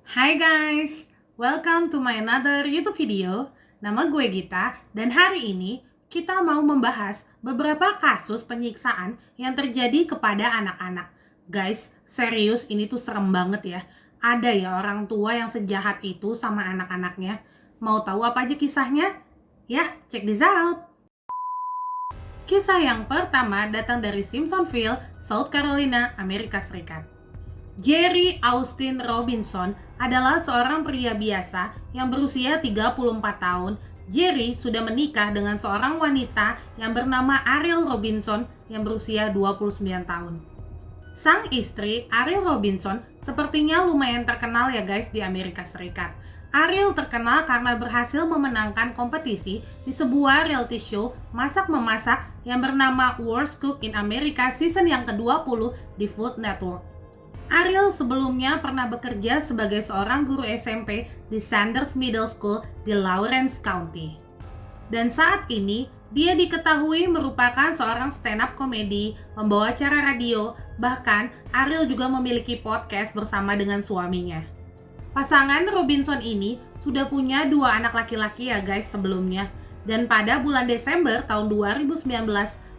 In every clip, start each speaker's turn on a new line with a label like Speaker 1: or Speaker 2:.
Speaker 1: Hai guys, welcome to my another YouTube video. Nama gue Gita dan hari ini kita mau membahas beberapa kasus penyiksaan yang terjadi kepada anak-anak. Guys, serius ini tuh serem banget ya. Ada ya orang tua yang sejahat itu sama anak-anaknya. Mau tahu apa aja kisahnya? Ya, check this out. Kisah yang pertama datang dari Simpsonville, South Carolina, Amerika Serikat. Jerry Austin Robinson adalah seorang pria biasa yang berusia 34 tahun. Jerry sudah menikah dengan seorang wanita yang bernama Ariel Robinson yang berusia 29 tahun. Sang istri, Ariel Robinson, sepertinya lumayan terkenal ya guys di Amerika Serikat. Ariel terkenal karena berhasil memenangkan kompetisi di sebuah reality show masak-memasak yang bernama Worst Cook in America season yang ke-20 di Food Network. Ariel sebelumnya pernah bekerja sebagai seorang guru SMP di Sanders Middle School di Lawrence County. Dan saat ini, dia diketahui merupakan seorang stand-up komedi, pembawa acara radio, bahkan Ariel juga memiliki podcast bersama dengan suaminya. Pasangan Robinson ini sudah punya 2 anak laki-laki ya guys sebelumnya. Dan pada bulan Desember tahun 2019,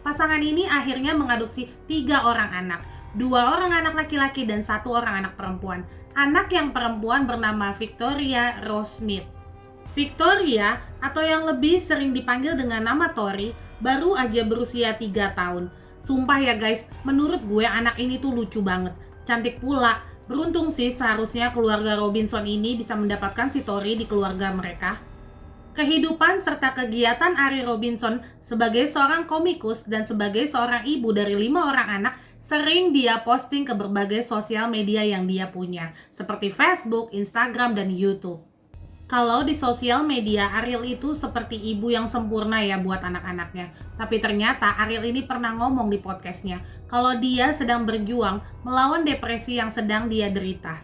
Speaker 1: pasangan ini akhirnya mengadopsi 3 orang anak. 2 orang anak laki-laki dan 1 orang anak perempuan. Anak yang perempuan bernama Victoria Rose Smith. Victoria, atau yang lebih sering dipanggil dengan nama Tori, baru aja berusia 3 tahun. Sumpah ya guys, menurut gue anak ini tuh lucu banget. Cantik pula. Beruntung sih seharusnya keluarga Robinson ini bisa mendapatkan si Tori di keluarga mereka. Kehidupan serta kegiatan Ari Robinson sebagai seorang komikus dan sebagai seorang ibu dari 5 orang anak sering dia posting ke berbagai sosial media yang dia punya, seperti Facebook, Instagram, dan YouTube. Kalau di sosial media, Ariel itu seperti ibu yang sempurna ya buat anak-anaknya. Tapi ternyata Ariel ini pernah ngomong di podcastnya kalau dia sedang berjuang melawan depresi yang sedang dia derita.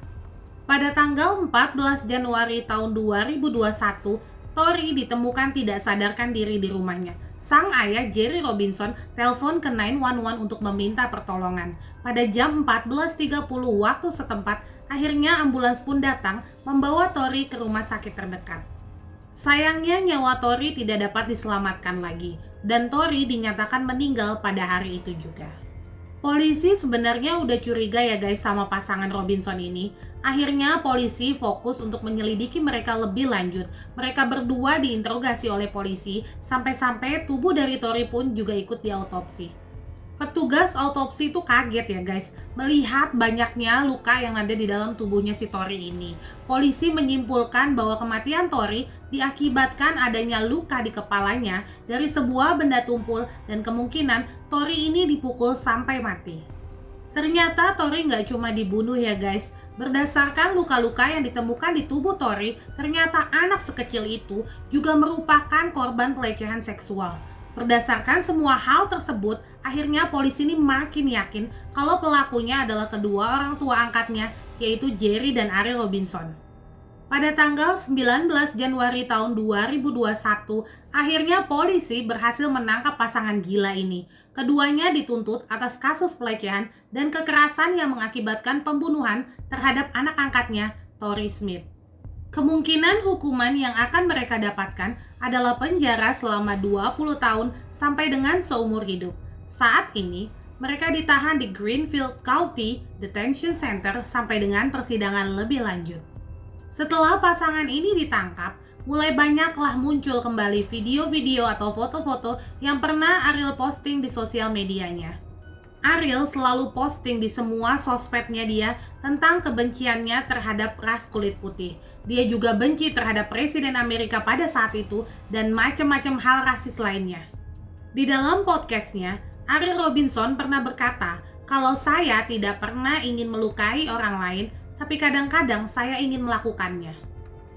Speaker 1: Pada tanggal 14 Januari tahun 2021, Tori ditemukan tidak sadarkan diri di rumahnya. Sang ayah Jerry Robinson telepon ke 911 untuk meminta pertolongan. Pada jam 14.30 waktu setempat, akhirnya ambulans pun datang membawa Tori ke rumah sakit terdekat. Sayangnya nyawa Tori tidak dapat diselamatkan lagi, dan Tori dinyatakan meninggal pada hari itu juga. Polisi sebenarnya udah curiga ya guys sama pasangan Robinson ini. Akhirnya polisi fokus untuk menyelidiki mereka lebih lanjut. Mereka berdua diinterogasi oleh polisi sampai-sampai tubuh dari Tori pun juga ikut diautopsi. Petugas autopsi itu kaget ya guys melihat banyaknya luka yang ada di dalam tubuhnya si Tori ini. Polisi menyimpulkan bahwa kematian Tori diakibatkan adanya luka di kepalanya dari sebuah benda tumpul dan kemungkinan Tori ini dipukul sampai mati. Ternyata Tori nggak cuma dibunuh ya guys. Berdasarkan luka-luka yang ditemukan di tubuh Tori, ternyata anak sekecil itu juga merupakan korban pelecehan seksual. Berdasarkan semua hal tersebut, akhirnya polisi ini makin yakin kalau pelakunya adalah kedua orang tua angkatnya, yaitu Jerry dan Ari Robinson. Pada tanggal 19 Januari tahun 2021, akhirnya polisi berhasil menangkap pasangan gila ini. Keduanya dituntut atas kasus pelecehan dan kekerasan yang mengakibatkan pembunuhan terhadap anak angkatnya, Tori Smith. Kemungkinan hukuman yang akan mereka dapatkan adalah penjara selama 20 tahun sampai dengan seumur hidup. Saat ini, mereka ditahan di Greenfield County Detention Center sampai dengan persidangan lebih lanjut. Setelah pasangan ini ditangkap, mulai banyaklah muncul kembali video-video atau foto-foto yang pernah Ariel posting di sosial medianya. Ariel selalu posting di semua sosmednya dia tentang kebenciannya terhadap ras kulit putih. Dia juga benci terhadap Presiden Amerika pada saat itu dan macam-macam hal rasis lainnya. Di dalam podcastnya, Ariel Robinson pernah berkata, kalau saya tidak pernah ingin melukai orang lain, tapi kadang-kadang saya ingin melakukannya.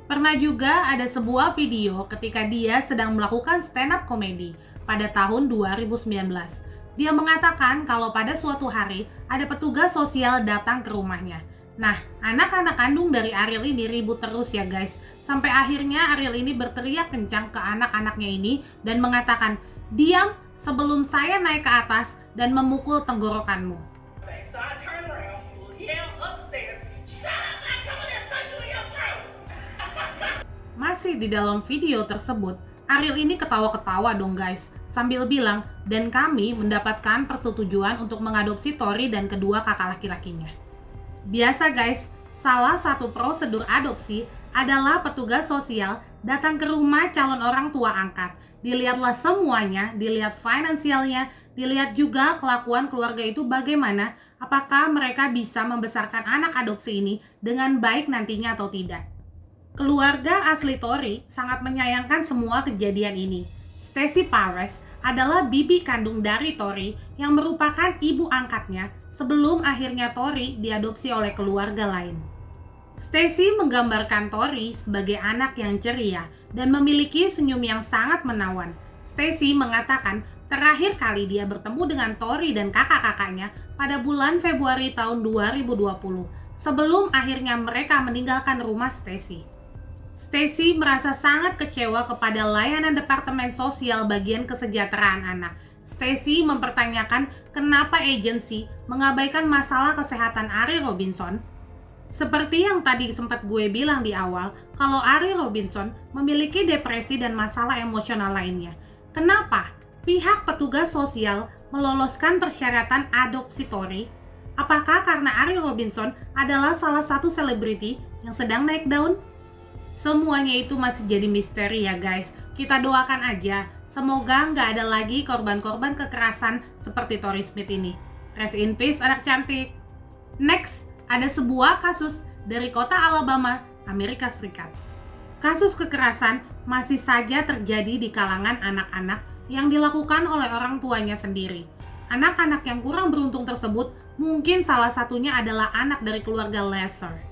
Speaker 1: Pernah juga ada sebuah video ketika dia sedang melakukan stand-up komedi pada tahun 2019. Dia mengatakan kalau pada suatu hari ada petugas sosial datang ke rumahnya. Nah, anak-anak kandung dari Ariel ini ribut terus ya guys. Sampai akhirnya Ariel ini berteriak kencang ke anak-anaknya ini dan mengatakan, "Diam sebelum saya naik ke atas dan memukul tenggorokanmu."
Speaker 2: So I turn around, yell upstairs, "Shut up! I come in there and punch you in your
Speaker 1: Masih di dalam video tersebut, Ariel ini ketawa-ketawa dong guys, sambil bilang, dan kami mendapatkan persetujuan untuk mengadopsi Tori dan kedua kakak laki-lakinya. Biasa guys, salah satu prosedur adopsi adalah petugas sosial datang ke rumah calon orang tua angkat. Dilihatlah semuanya, dilihat finansialnya, dilihat juga kelakuan keluarga itu bagaimana, apakah mereka bisa membesarkan anak adopsi ini dengan baik nantinya atau tidak. Keluarga asli Tori sangat menyayangkan semua kejadian ini. Stacey Paris adalah bibi kandung dari Tori yang merupakan ibu angkatnya sebelum akhirnya Tori diadopsi oleh keluarga lain. Stacey menggambarkan Tori sebagai anak yang ceria dan memiliki senyum yang sangat menawan. Stacey mengatakan terakhir kali dia bertemu dengan Tori dan kakak-kakaknya pada bulan Februari tahun 2020, sebelum akhirnya mereka meninggalkan rumah Stacey. Stacey merasa sangat kecewa kepada layanan Departemen Sosial bagian kesejahteraan anak. Stacey mempertanyakan kenapa agensi mengabaikan masalah kesehatan Ari Robinson. Seperti yang tadi sempat gue bilang di awal, kalau Ari Robinson memiliki depresi dan masalah emosional lainnya. Kenapa pihak petugas sosial meloloskan persyaratan adopsi Tori? Apakah karena Ari Robinson adalah salah satu selebriti yang sedang naik daun? Semuanya itu masih jadi misteri ya guys. Kita doakan aja, semoga nggak ada lagi korban-korban kekerasan seperti Tori Smith ini. Rest in peace anak cantik. Next, ada sebuah kasus dari kota Alabama, Amerika Serikat. Kasus kekerasan masih saja terjadi di kalangan anak-anak yang dilakukan oleh orang tuanya sendiri. Anak-anak yang kurang beruntung tersebut mungkin salah satunya adalah anak dari keluarga Lesser.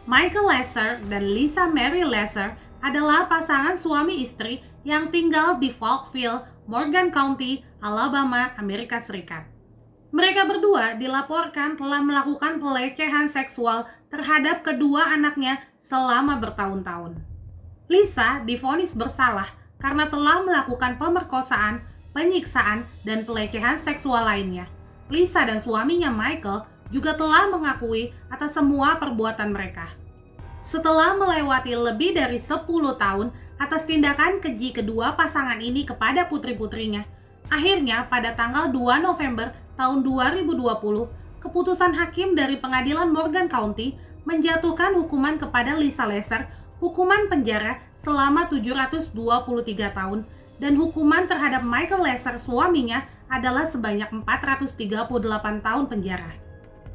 Speaker 1: Michael Lesser dan Lisa Mary Lesser adalah pasangan suami istri yang tinggal di Falkville, Morgan County, Alabama, Amerika Serikat. Mereka berdua dilaporkan telah melakukan pelecehan seksual terhadap kedua anaknya selama bertahun-tahun. Lisa divonis bersalah karena telah melakukan pemerkosaan, penyiksaan, dan pelecehan seksual lainnya. Lisa dan suaminya Michael juga telah mengakui atas semua perbuatan mereka. Setelah melewati lebih dari 10 tahun atas tindakan keji kedua pasangan ini kepada putri-putrinya, akhirnya pada tanggal 2 November tahun 2020, keputusan hakim dari pengadilan Morgan County menjatuhkan hukuman kepada Lisa Lesser, hukuman penjara selama 723 tahun, dan hukuman terhadap Michael Lesser suaminya adalah sebanyak 438 tahun penjara.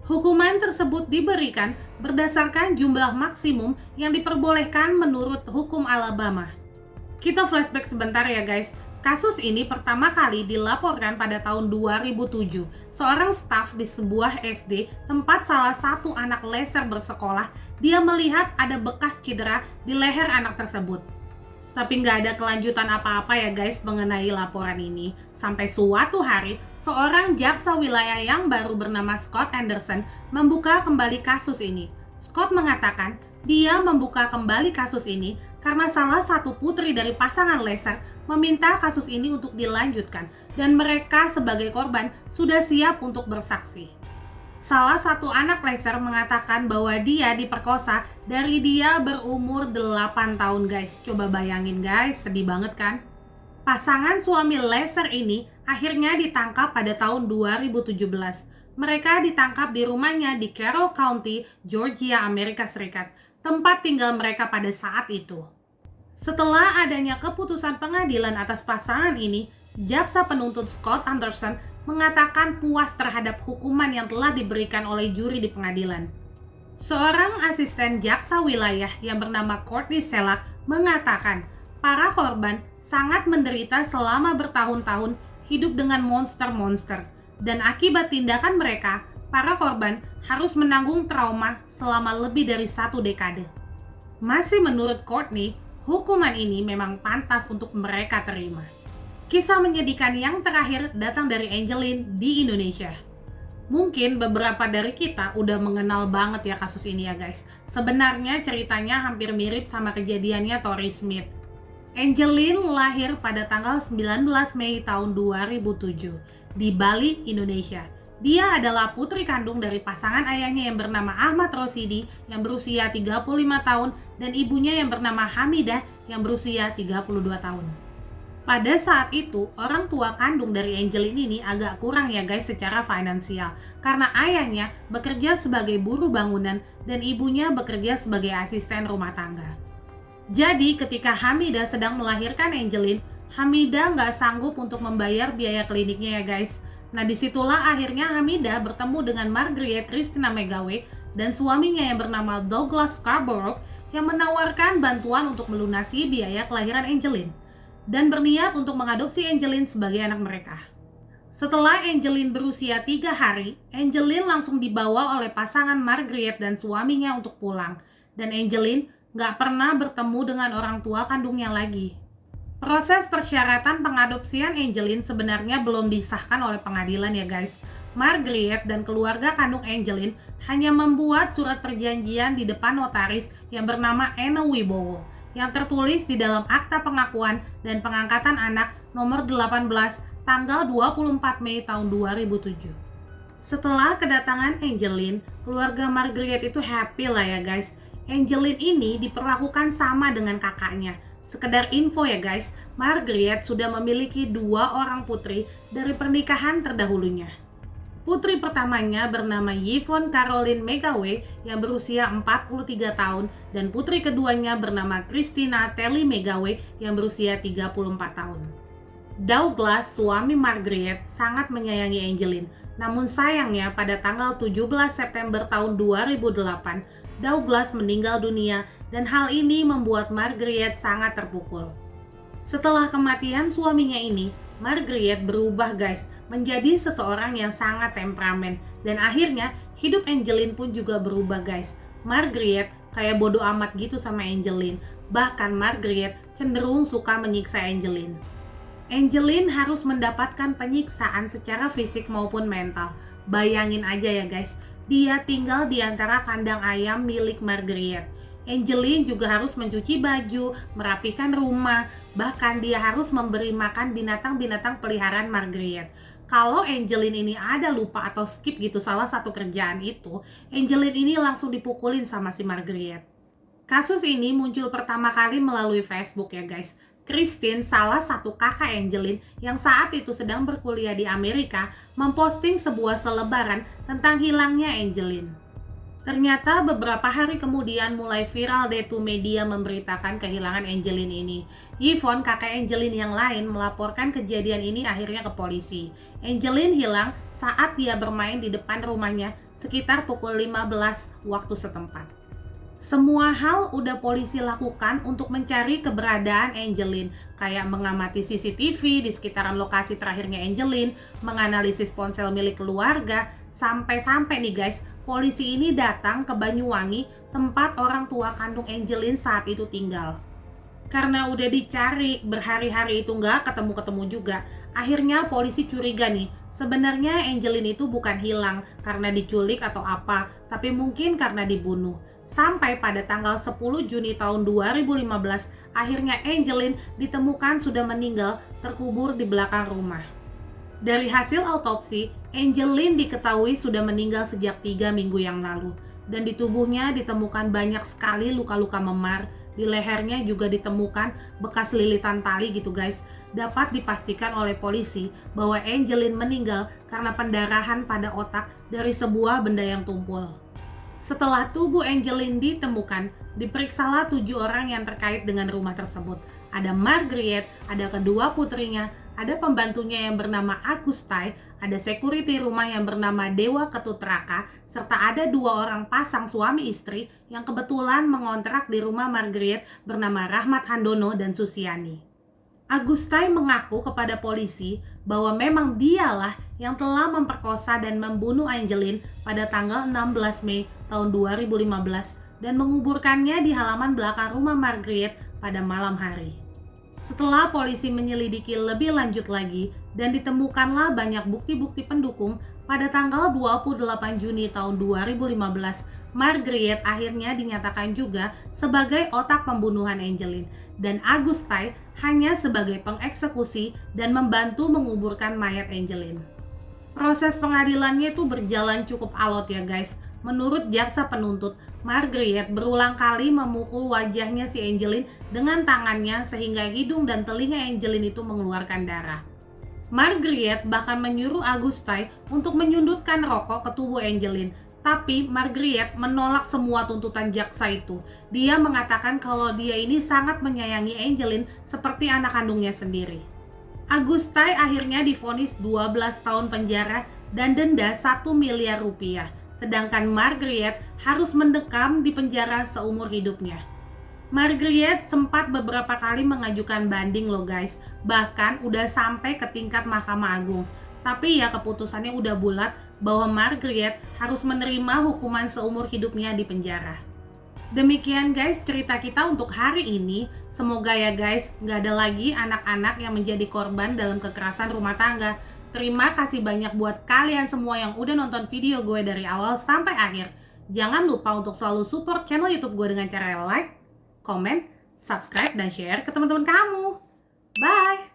Speaker 1: Hukuman tersebut diberikan berdasarkan jumlah maksimum yang diperbolehkan menurut hukum Alabama. Kita flashback sebentar ya guys. Kasus ini pertama kali dilaporkan pada tahun 2007. Seorang staf di sebuah SD tempat salah satu anak Lesser bersekolah, dia melihat ada bekas cedera di leher anak tersebut. Tapi nggak ada kelanjutan apa-apa ya guys mengenai laporan ini. Sampai suatu hari, seorang jaksa wilayah yang baru bernama Scott Anderson membuka kembali kasus ini. Scott mengatakan dia membuka kembali kasus ini karena salah satu putri dari pasangan Lesser meminta kasus ini untuk dilanjutkan dan mereka sebagai korban sudah siap untuk bersaksi. Salah satu anak Lesser mengatakan bahwa dia diperkosa dari dia berumur 8 tahun guys. Coba bayangin guys, sedih banget kan? Pasangan suami Lesser ini akhirnya ditangkap pada tahun 2017. Mereka ditangkap di rumahnya di Carroll County, Georgia, Amerika Serikat, tempat tinggal mereka pada saat itu. Setelah adanya keputusan pengadilan atas pasangan ini, jaksa penuntut Scott Anderson mengatakan puas terhadap hukuman yang telah diberikan oleh juri di pengadilan. Seorang asisten jaksa wilayah yang bernama Courtney Selak mengatakan para korban sangat menderita selama bertahun-tahun hidup dengan monster-monster, dan akibat tindakan mereka, para korban harus menanggung trauma selama lebih dari 1 dekade. Masih menurut Courtney, hukuman ini memang pantas untuk mereka terima. Kisah menyedihkan yang terakhir datang dari Angeline di Indonesia. Mungkin beberapa dari kita udah mengenal banget ya kasus ini ya guys. Sebenarnya ceritanya hampir mirip sama kejadiannya Tori Smith. Angeline lahir pada tanggal 19 Mei tahun 2007 di Bali, Indonesia. Dia adalah putri kandung dari pasangan ayahnya yang bernama Ahmad Rosidi yang berusia 35 tahun dan ibunya yang bernama Hamidah yang berusia 32 tahun. Pada saat itu, orang tua kandung dari Angelin ini agak kurang ya guys secara finansial karena ayahnya bekerja sebagai buruh bangunan dan ibunya bekerja sebagai asisten rumah tangga. Jadi ketika Hamidah sedang melahirkan Angelin, Hamidah nggak sanggup untuk membayar biaya kliniknya ya guys. Nah disitulah akhirnya Hamidah bertemu dengan Margaret Christina McGawe dan suaminya yang bernama Douglas Scarborough yang menawarkan bantuan untuk melunasi biaya kelahiran Angelin dan berniat untuk mengadopsi Angelin sebagai anak mereka. Setelah Angelin berusia 3 hari, Angelin langsung dibawa oleh pasangan Margaret dan suaminya untuk pulang dan Angelin nggak pernah bertemu dengan orang tua kandungnya lagi. Proses persyaratan pengadopsian Angelin sebenarnya belum disahkan oleh pengadilan ya guys. Margaret dan keluarga kandung Angelin hanya membuat surat perjanjian di depan notaris yang bernama Anna Wibowo yang tertulis di dalam akta pengakuan dan pengangkatan anak nomor 18 tanggal 24 Mei tahun 2007. Setelah kedatangan Angelin, keluarga Margaret itu happy lah ya guys. Angelin ini diperlakukan sama dengan kakaknya. Sekedar info ya guys, Margaret sudah memiliki 2 orang putri dari pernikahan terdahulunya. Putri pertamanya bernama Yvonne Caroline McGawe yang berusia 43 tahun dan putri keduanya bernama Christina Telly McGawe yang berusia 34 tahun. Douglas, suami Margaret, sangat menyayangi Angelin. Namun sayangnya pada tanggal 17 September tahun 2008, Douglas meninggal dunia dan hal ini membuat Margaret sangat terpukul. Setelah kematian suaminya ini, Margaret berubah guys, menjadi seseorang yang sangat temperamen dan akhirnya hidup Angelin pun juga berubah guys. Margaret kayak bodo amat gitu sama Angelin, bahkan Margaret cenderung suka menyiksa Angelin. Angelin harus mendapatkan penyiksaan secara fisik maupun mental. Bayangin aja ya guys, dia tinggal di antara kandang ayam milik Margaret. Angelin juga harus mencuci baju, merapikan rumah, bahkan dia harus memberi makan binatang-binatang peliharaan Margaret. Kalau Angelin ini ada lupa atau skip gitu salah satu kerjaan itu, Angelin ini langsung dipukulin sama si Margaret. Kasus ini muncul pertama kali melalui Facebook ya guys. Christine, salah satu kakak Angelin yang saat itu sedang berkuliah di Amerika, memposting sebuah selebaran tentang hilangnya Angelin. Ternyata beberapa hari kemudian mulai viral deh tuh media memberitakan kehilangan Angelin ini. Yvonne, kakak Angelin yang lain, melaporkan kejadian ini akhirnya ke polisi. Angelin hilang saat dia bermain di depan rumahnya sekitar pukul 15 waktu setempat. Semua hal udah polisi lakukan untuk mencari keberadaan Angelin, kayak mengamati CCTV di sekitaran lokasi terakhirnya Angelin, menganalisis ponsel milik keluarga, sampai-sampai nih guys, polisi ini datang ke Banyuwangi, tempat orang tua kandung Angelin saat itu tinggal. Karena udah dicari berhari-hari itu nggak ketemu-ketemu juga, akhirnya polisi curiga nih, sebenarnya Angelin itu bukan hilang karena diculik atau apa, tapi mungkin karena dibunuh. Sampai pada tanggal 10 Juni tahun 2015, akhirnya Angelin ditemukan sudah meninggal terkubur di belakang rumah. Dari hasil autopsi, Angelin diketahui sudah meninggal sejak 3 minggu yang lalu. Dan di tubuhnya ditemukan banyak sekali luka-luka memar, di lehernya juga ditemukan bekas lilitan tali gitu guys. Dapat dipastikan oleh polisi bahwa Angelin meninggal karena pendarahan pada otak dari sebuah benda yang tumpul. Setelah tubuh Angelin ditemukan, diperiksalah 7 orang yang terkait dengan rumah tersebut. Ada Margaret, ada kedua putrinya, ada pembantunya yang bernama Agustai, ada security rumah yang bernama Dewa Ketutraka, serta ada 2 orang pasang suami istri yang kebetulan mengontrak di rumah Margaret bernama Rahmat Handono dan Susiani. Agustai mengaku kepada polisi bahwa memang dialah yang telah memperkosa dan membunuh Angelin pada tanggal 16 Mei tahun 2015 dan menguburkannya di halaman belakang rumah Margaret pada malam hari. Setelah polisi menyelidiki lebih lanjut lagi dan ditemukanlah banyak bukti-bukti pendukung, pada tanggal 28 Juni tahun 2015, Margaret akhirnya dinyatakan juga sebagai otak pembunuhan Angelin dan Agustai hanya sebagai pengeksekusi dan membantu menguburkan mayat Angelin. Proses pengadilannya itu berjalan cukup alot ya guys. Menurut jaksa penuntut, Margaret berulang kali memukul wajahnya si Angeline dengan tangannya sehingga hidung dan telinga Angeline itu mengeluarkan darah. Margaret bahkan menyuruh Augustine untuk menyundutkan rokok ke tubuh Angeline. Tapi Margaret menolak semua tuntutan jaksa itu. Dia mengatakan kalau dia ini sangat menyayangi Angeline seperti anak kandungnya sendiri. Augustine akhirnya divonis 12 tahun penjara dan denda 1 miliar rupiah. Sedangkan Margaret harus mendekam di penjara seumur hidupnya. Margaret sempat beberapa kali mengajukan banding loh guys. Bahkan udah sampai ke tingkat Mahkamah Agung. Tapi ya keputusannya udah bulat bahwa Margaret harus menerima hukuman seumur hidupnya di penjara. Demikian guys cerita kita untuk hari ini. Semoga ya guys nggak ada lagi anak-anak yang menjadi korban dalam kekerasan rumah tangga. Terima kasih banyak buat kalian semua yang udah nonton video gue dari awal sampai akhir. Jangan lupa untuk selalu support channel YouTube gue dengan cara like, comment, subscribe, dan share ke teman-teman kamu. Bye!